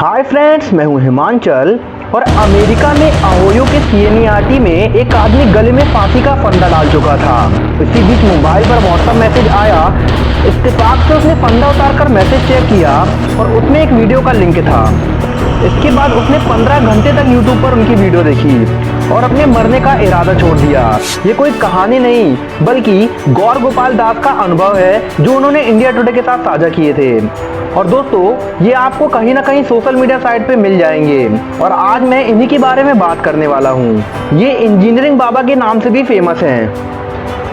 Hi friends, मैं हूं हिमांचल और अमेरिका में ओहियो के सिएनियाटी में एक आदमी गले में फांसी का फंदा डाल चुका था। इसी बीच मोबाइल पर व्हाट्सएप मैसेज आया। इत्तेफाक से उसने फंदा उतारकर मैसेज चेक किया और उसमें एक वीडियो का लिंक था। इसके बाद उसने 15 घंटे तक यूट्यूब पर उनकी वीडियो देखी और अपने मरने का इरादा छोड़ दिया। ये कोई कहानी नहीं बल्कि गौर गोपाल दास का अनुभव है जो उन्होंने इंडिया टुडे के साथ साझा किए थे। और दोस्तों, ये आपको कहीं ना कहीं सोशल मीडिया साइट पे मिल जाएंगे और आज मैं इन्हीं के बारे में बात करने वाला हूँ। ये इंजीनियरिंग बाबा के नाम से भी फेमस हैं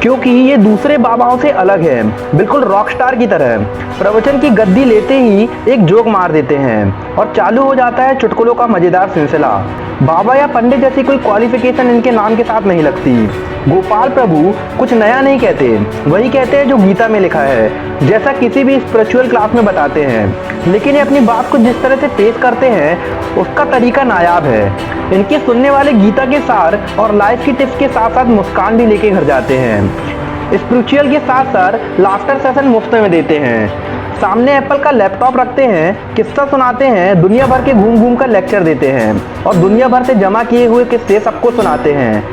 क्योंकि ये दूसरे बाबाओं से अलग है, बिल्कुल रॉकस्टार की तरह। प्रवचन की गद्दी लेते ही एक जोक मार देते हैं और चालू हो जाता है चुटकुलों का मजेदार सिलसिला। बाबा या पंडित जैसी कोई क्वालिफिकेशन इनके नाम के साथ नहीं लगती। गोपाल प्रभु कुछ नया नहीं कहते, वही कहते हैं जो गीता में लिखा है, जैसा किसी भी स्पिरिचुअल क्लास में बताते हैं। लेकिन ये अपनी बात को जिस तरह से पेश करते हैं उसका तरीका नायाब है। इनके सुनने वाले गीता के सार और लाइफ की टिप्स के साथ साथ मुस्कान भी लेके घर जाते हैं। स्पिरिचुअल के साथ साथ लाफ्टर सेशन मुफ्त में देते हैं। सामने एप्पल का लैपटॉप रखते हैं, किस्सा सुनाते हैं, दुनिया भर के घूम घूम कर लेक्चर देते हैं और दुनिया भर से जमा किए हुए किस्से सबको सुनाते हैं।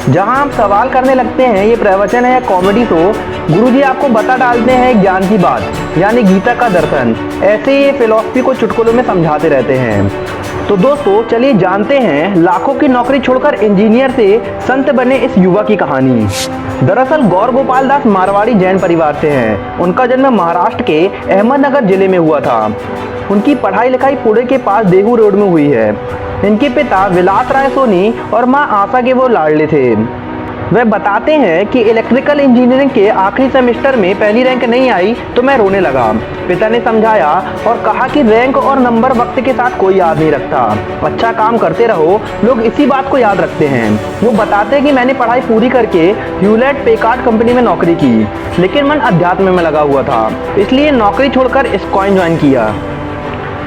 जहां आप सवाल करने लगते हैं ये प्रवचन है या कॉमेडी शो, गुरुजी आपको बता डालते हैं ज्ञान की बात यानी गीता का दर्शन। ऐसे ये फिलॉसफी को चुटकुलों में समझाते रहते हैं। तो दोस्तों, चलिए जानते हैं लाखों की नौकरी छोड़कर इंजीनियर से संत बने इस युवा की कहानी। दरअसल गौर गोपाल दास मारवाड़ी जैन परिवार से हैं। उनका जन्म महाराष्ट्र के अहमदनगर जिले में हुआ था। उनकी पढ़ाई लिखाई पुणे के पास देहू रोड में हुई है। इनके पिता विलास राय सोनी और मां आशा के वो लाडले थे। वह बताते हैं कि इलेक्ट्रिकल इंजीनियरिंग के आखिरी सेमेस्टर में पहली रैंक नहीं आई तो मैं रोने लगा। पिता ने समझाया और कहा कि रैंक और नंबर वक्त के साथ कोई याद नहीं रखता, अच्छा काम करते रहो, लोग इसी बात को याद रखते हैं। वो बताते हैं कि मैंने पढ़ाई पूरी करके ह्यूलेट पेकार्ड कंपनी में नौकरी की, लेकिन मन अध्यात्म में लगा हुआ था, इसलिए नौकरी छोड़कर इस्कॉन ज्वाइन किया।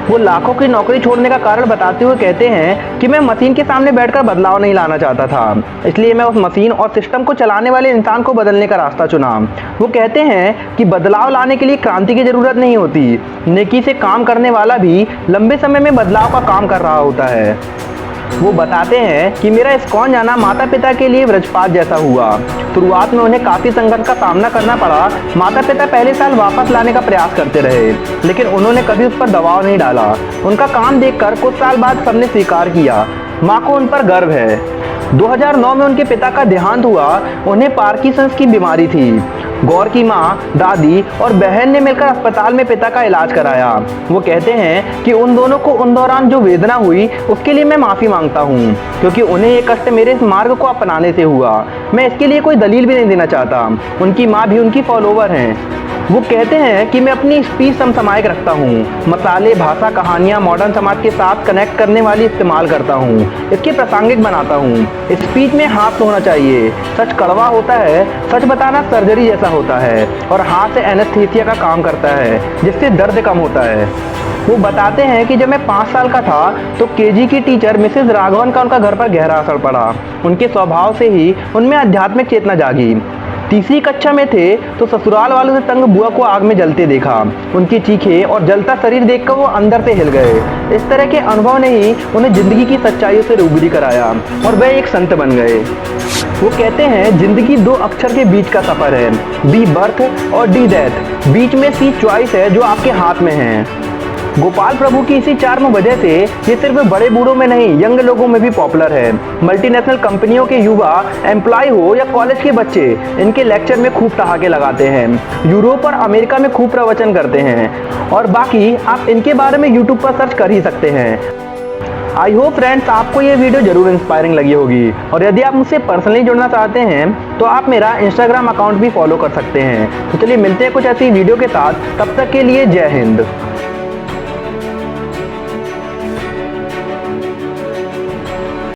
वो लाखों की नौकरी छोड़ने का कारण बताते हुए कहते हैं कि मैं मशीन के सामने बैठकर बदलाव नहीं लाना चाहता था, इसलिए मैं उस मशीन और सिस्टम को चलाने वाले इंसान को बदलने का रास्ता चुना। वो कहते हैं कि बदलाव लाने के लिए क्रांति की जरूरत नहीं होती, नेकी से काम करने वाला भी लंबे समय में बदलाव का काम कर रहा होता है। वो बताते हैं कि मेरा इस्कॉन जाना माता पिता के लिए वज्रपात जैसा हुआ। शुरुआत में उन्हें काफ़ी संघर्ष का सामना करना पड़ा। माता पिता पहले साल वापस लाने का प्रयास करते रहे, लेकिन उन्होंने कभी उस पर दबाव नहीं डाला। उनका काम देखकर कुछ साल बाद सबने स्वीकार किया। माँ को उन पर गर्व है। 2009 में उनके पिता का देहांत हुआ। उन्हें पार्किंसंस की बीमारी थी। गौर की माँ, दादी और बहन ने मिलकर अस्पताल में पिता का इलाज कराया। वो कहते हैं कि उन दोनों को उन दौरान जो वेदना हुई उसके लिए मैं माफ़ी मांगता हूँ, क्योंकि उन्हें ये कष्ट मेरे इस मार्ग को अपनाने से हुआ। मैं इसके लिए कोई दलील भी नहीं देना चाहता। उनकी माँ भी उनकी फॉलोवर हैं। वो कहते हैं कि मैं अपनी स्पीच समसामयिक रखता हूँ, मसाले, भाषा, कहानियाँ मॉडर्न समाज के साथ कनेक्ट करने वाली इस्तेमाल करता हूँ, इसके प्रासंगिक बनाता हूँ। स्पीच में हाथ होना चाहिए। सच कड़वा होता है, सच बताना सर्जरी जैसा होता है और हाथ से एनेस्थीसिया का काम करता है, जिससे दर्द कम होता है। वो बताते हैं कि जब मैं 5 साल का था तो केजी की टीचर मिसेस राघवन का उनका घर पर गहरा असर पड़ा। उनके स्वभाव से ही उनमें आध्यात्मिक चेतना जागी। तीसरी कक्षा में थे तो ससुराल वालों से तंग बुआ को आग में जलते देखा। उनकी चीखें और जलता शरीर देखकर वो अंदर से हिल गए। इस तरह के अनुभव ने ही उन्हें जिंदगी की सच्चाइयों से रूबरू कराया और वह एक संत बन गए। वो कहते हैं जिंदगी 2 अक्षर के बीच का सफर है, बी बर्थ और डी डेथ। बीच में सी चॉइस है जो आपके हाथ में है। गोपाल प्रभु की इसी चार्म वजह से ये सिर्फ बड़े बूढ़ों में नहीं, यंग लोगों में भी पॉपुलर है। मल्टीनेशनल कंपनियों के युवा, एम्प्लॉय हो या कॉलेज के बच्चे, इनके लेक्चर में खूब ठहाके लगाते हैं। यूरोप और अमेरिका में खूब प्रवचन करते हैं और बाकी आप इनके बारे में यूट्यूब पर सर्च कर ही सकते हैं। आई होप फ्रेंड्स आपको ये वीडियो जरूर इंस्पायरिंग लगी होगी और यदि आप मुझसे पर्सनली जुड़ना चाहते हैं तो आप मेरा इंस्टाग्राम अकाउंट भी फॉलो कर सकते हैं। तो चलिए मिलते हैं कुछ ऐसी वीडियो के साथ, तब तक के लिए जय हिंद।